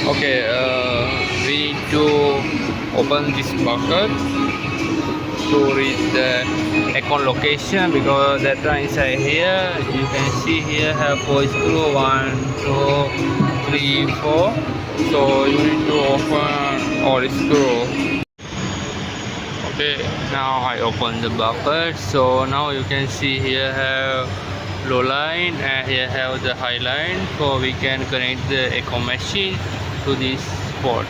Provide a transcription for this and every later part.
Okay, we need to open this bucket to reach the icon location, because that one inside here you can see here have 4 screw, 1 2 3 4, so you need to open all the screw. Okay, now I open the bucket, so now you can see here have low line and here have the high line, so we can connect the echo machine to this port.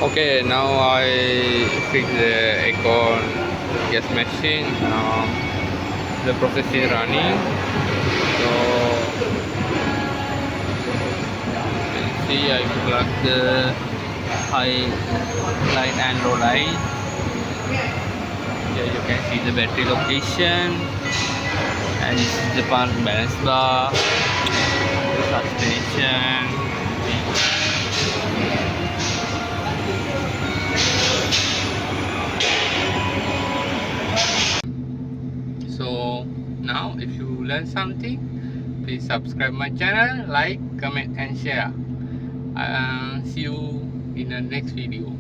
Okay, now I fix the aircon gas machine. Now the process is running. So you can see I plug the high line and low line. Here you can see the battery location, and this is the balance bar, the suspension. So now if you learn something, please subscribe my channel, like, comment and share. See you in the next video.